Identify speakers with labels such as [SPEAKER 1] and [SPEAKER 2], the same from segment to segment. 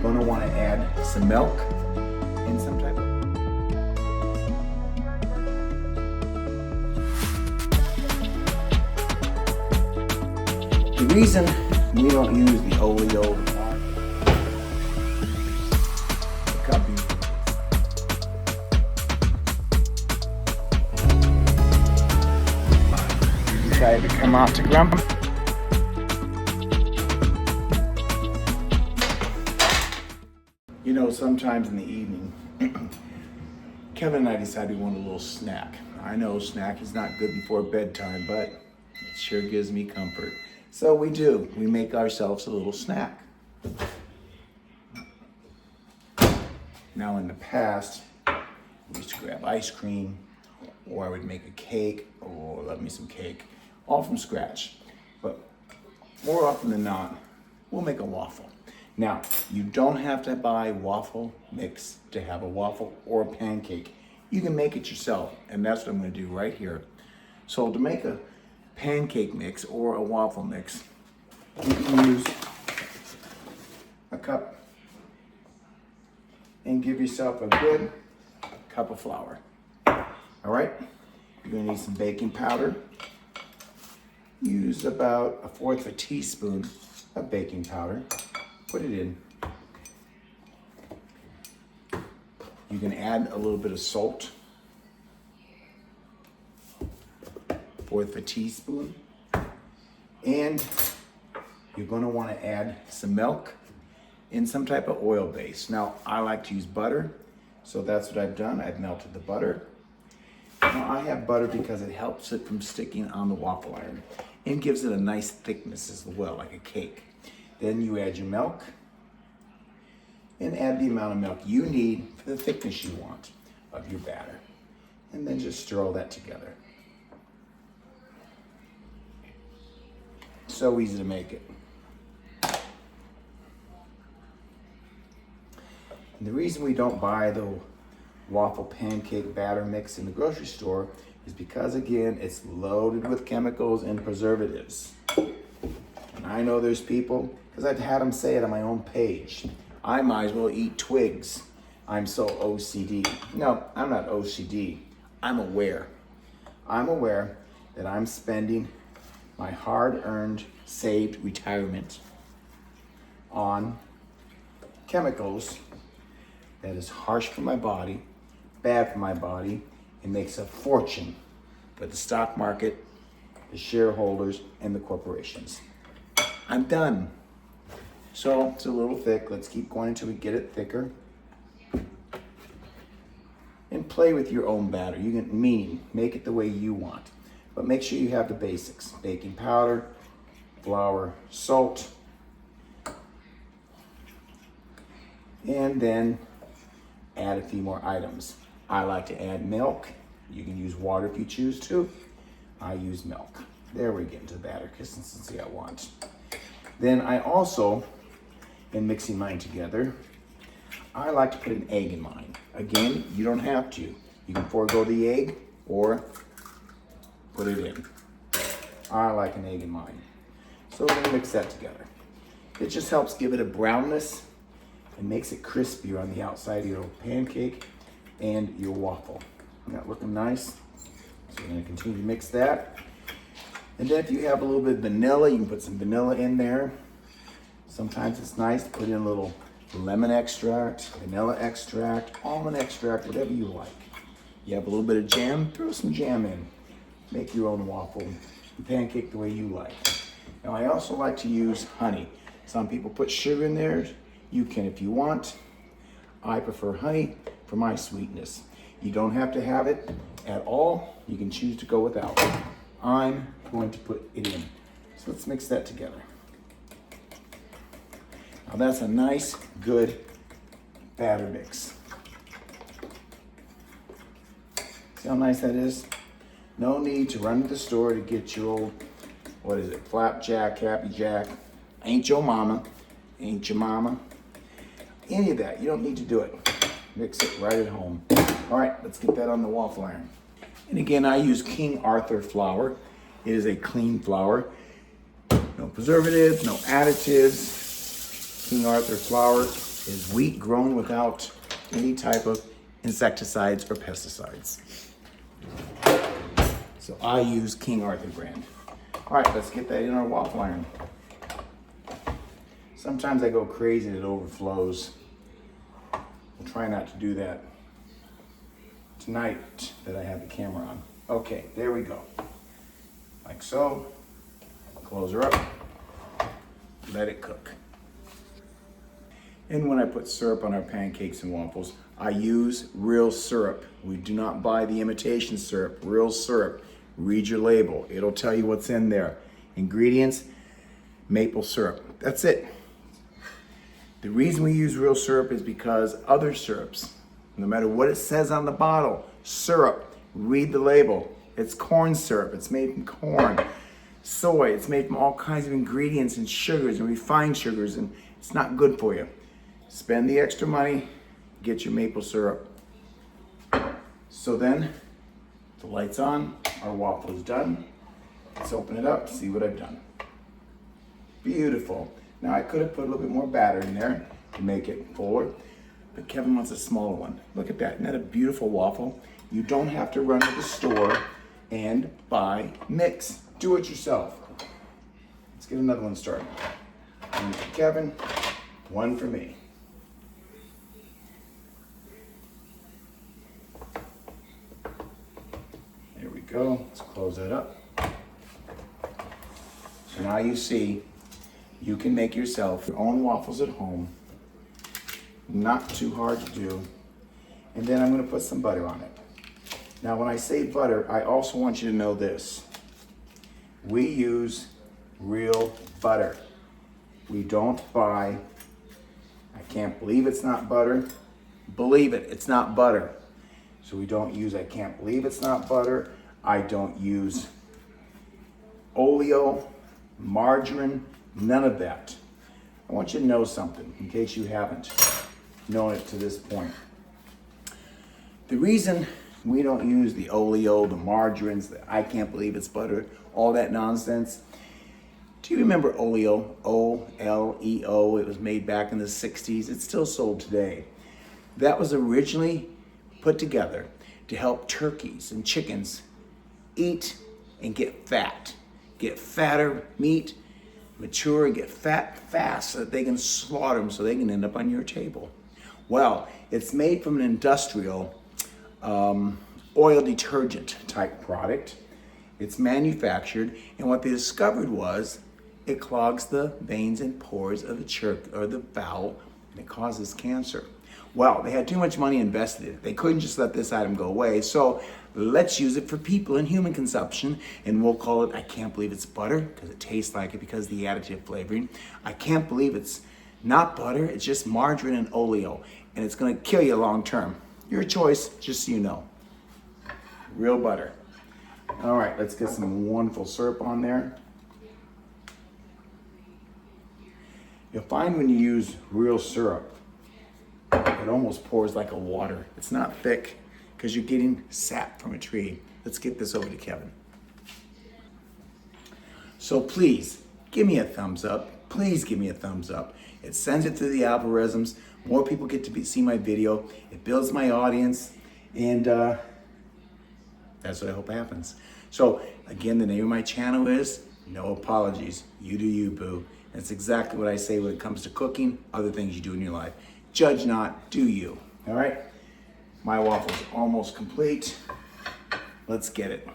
[SPEAKER 1] going to want to add some milk and some type of The reason we don't use the oleo decided to come out to grump. You know, sometimes in the evening, Kevin and I decided we wanted a little snack. I know snack is not good before bedtime, but it sure gives me comfort. So we do. We make ourselves a little snack. Now in the past, we used to grab ice cream, or I would make a cake, or love me some cake, all from scratch. But more often than not, we'll make a waffle. Now, you don't have to buy waffle mix to have a waffle or a pancake. You can make it yourself, and that's what I'm gonna do right here. So to make a pancake mix or a waffle mix, you can use a cup and give yourself a good cup of flour. All right, you're gonna need some baking powder. Use about 1/4 teaspoon of baking powder. Put it in. You can add a little bit of salt. 1/4 teaspoon. And you're gonna wanna add some milk and some type of oil base. Now, I like to use butter, so that's what I've done. I've melted the butter. Now, I have butter because it helps it from sticking on the waffle iron and gives it a nice thickness as well, like a cake. Then you add your milk and add the amount of milk you need for the thickness you want of your batter. And then just stir all that together. So easy to make it. And the reason we don't buy the waffle pancake batter mix in the grocery store is because, again, it's loaded with chemicals and preservatives. And I know there's people, because I've had them say it on my own page, I might as well eat twigs. I'm so OCD. No, I'm not OCD. I'm aware. I'm aware that I'm spending my hard-earned, saved retirement on chemicals that is harsh for my body, bad for my body, and makes a fortune for the stock market, the shareholders, and the corporations. I'm done. So it's a little thick. Let's keep going until we get it thicker. And play with your own batter. You can make it the way you want. But make sure you have the basics. Baking powder, flour, salt, and then add a few more items. I like to add milk. You can use water if you choose to. I use milk. There we get into the batter consistency I want. Then I also, in mixing mine together, I like to put an egg in mine. Again, you don't have to. You can forego the egg or put it in. I like an egg in mine. So we're gonna mix that together. It just helps give it a brownness and makes it crispier on the outside of your pancake and your waffle. Isn't that looking nice? So we're gonna continue to mix that. And then if you have a little bit of vanilla, you can put some vanilla in there. Sometimes it's nice to put in a little lemon extract, vanilla extract, almond extract, whatever you like. You have a little bit of jam, throw some jam in. Make your own waffle and pancake the way you like. Now I also like to use honey. Some people put sugar in there. You can if you want. I prefer honey for my sweetness. You don't have to have it at all. You can choose to go without. I'm going to put it in. So let's mix that together. Now that's a nice, good batter mix. See how nice that is? No need to run to the store to get your old, what is it, flapjack, happy jack. Ain't your mama, ain't your mama. Any of that, you don't need to do it. Mix it right at home. All right, let's get that on the waffle iron. And again, I use King Arthur flour. It is a clean flour. No preservatives, no additives. King Arthur flour. is wheat grown without any type of insecticides or pesticides. So I use King Arthur brand. All right, let's get that in our waffle iron. Sometimes I go crazy and it overflows. We'll try not to do that tonight that I have the camera on. Okay, there we go. Like so. Close her up. Let it cook. And when I put syrup on our pancakes and waffles, I use real syrup. We do not buy the imitation syrup, real syrup. Read your label. It'll tell you what's in there. Ingredients, maple syrup. That's it. The reason we use real syrup is because other syrups, no matter what it says on the bottle, syrup, read the label. It's corn syrup. It's made from corn. Soy, it's made from all kinds of ingredients and sugars and refined sugars, and it's not good for you. Spend the extra money, get your maple syrup. So then, the light's on, our waffle is done. Let's open it up, see what I've done. Beautiful. Now I could have put a little bit more batter in there to make it fuller, but Kevin wants a smaller one. Look at that, isn't that a beautiful waffle? You don't have to run to the store and buy mix. Do it yourself. Let's get another one started. One for Kevin, one for me. There we go. Let's close that up. So now you see, you can make yourself your own waffles at home. Not too hard to do. And then I'm going to put some butter on it. Now when I say butter, I also want you to know this. We use real butter. We don't buy, I can't believe it's not butter. Believe it, it's not butter. So we don't use, I can't believe it's not butter. I don't use oleo, margarine, none of that. I want you to know something in case you haven't known it to this point. The reason we don't use the oleo, the margarines, the I can't believe it's butter, all that nonsense. Do you remember oleo? O-L-E-O. It was made back in the 60s. It's still sold today. That was originally put together to help turkeys and chickens eat and get fat. Get fatter meat, mature, and get fat fast so that they can slaughter them so they can end up on your table. Well, it's made from an industrial oil detergent type product. It's manufactured, and what they discovered was it clogs the veins and pores of the bowel, and it causes cancer. Well, they had too much money invested in it. They couldn't just let this item go away, so let's use it for people in human consumption, and we'll call it I can't believe it's butter, because it tastes like it because of the additive flavoring. I can't believe it's not butter, it's just margarine and oleo, and it's gonna kill you long term. Your choice, just so you know. Real butter. All right, let's get some wonderful syrup on there. You'll find when you use real syrup, it almost pours like a water. It's not thick because you're getting sap from a tree. Let's get this over to Kevin. So please, give me a thumbs up. Please give me a thumbs up. It sends it through the algorithms. More people get to see my video. It builds my audience, and that's what I hope happens. So again, the name of my channel is No Apologies. You do you, boo. That's exactly what I say when it comes to cooking, other things you do in your life. Judge not, do you. All right? My waffle's almost complete. Let's get it.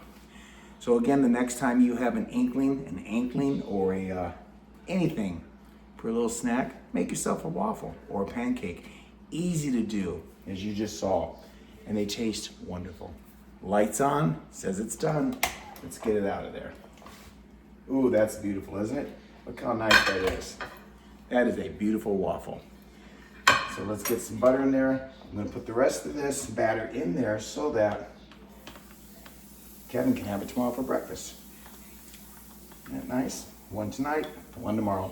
[SPEAKER 1] So again, the next time you have an inkling or anything for a little snack, make yourself a waffle or a pancake. Easy to do, as you just saw. And they taste wonderful. Lights on, says it's done. Let's get it out of there. Ooh, that's beautiful, isn't it? Look how nice that is. That is a beautiful waffle. So let's get some butter in there. I'm gonna put the rest of this batter in there so that Kevin can have it tomorrow for breakfast. Isn't that nice? One tonight, one tomorrow.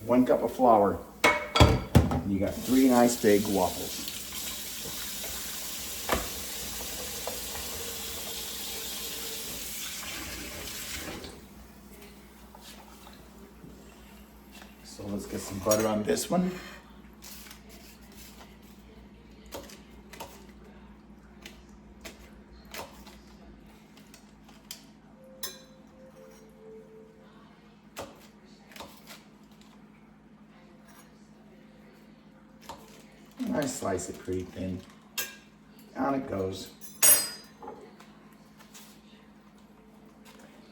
[SPEAKER 1] 1 cup of flour. And you got 3 nice big waffles. So let's get some some butter on this one. And I slice it pretty thin. Down it goes.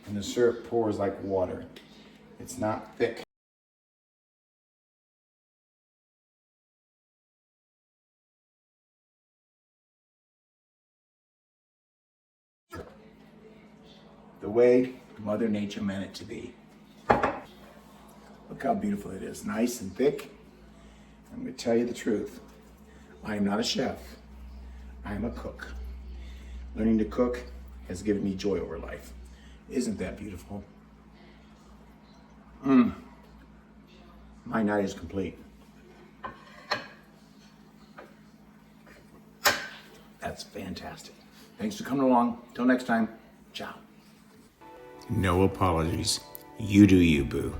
[SPEAKER 1] And the syrup pours like water. It's not thick. The way Mother Nature meant it to be. Look how beautiful it is. Nice and thick. I'm going to tell you the truth. I am not a chef. I am a cook. Learning to cook has given me joy over life. Isn't that beautiful? My night is complete. That's fantastic. Thanks for coming along. Till next time, ciao. No apologies. You do you, boo.